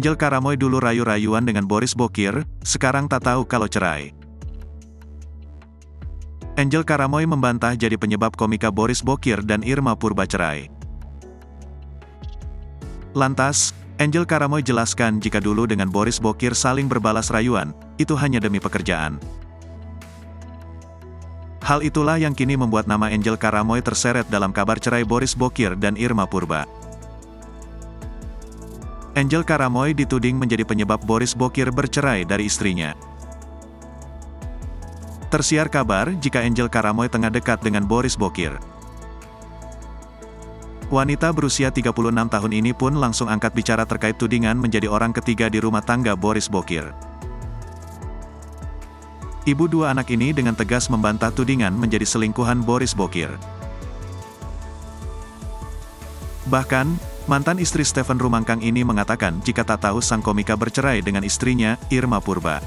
Angel Karamoy dulu rayu-rayuan dengan Boris Bokir, sekarang tak tahu kalau cerai. Angel Karamoy membantah jadi penyebab komika Boris Bokir dan Irma Purba cerai. Lantas, Angel Karamoy jelaskan jika dulu dengan Boris Bokir saling berbalas rayuan, itu hanya demi pekerjaan. Hal itulah yang kini membuat nama Angel Karamoy terseret dalam kabar cerai Boris Bokir dan Irma Purba. Angel Karamoy dituding menjadi penyebab Boris Bokir bercerai dari istrinya. Tersiar kabar jika Angel Karamoy tengah dekat dengan Boris Bokir. Wanita berusia 36 tahun ini pun langsung angkat bicara terkait tudingan menjadi orang ketiga di rumah tangga Boris Bokir. Ibu dua anak ini dengan tegas membantah tudingan menjadi selingkuhan Boris Bokir. Bahkan, mantan istri Stephen Rumangkang ini mengatakan jika tak tahu sang komika bercerai dengan istrinya, Irma Purba.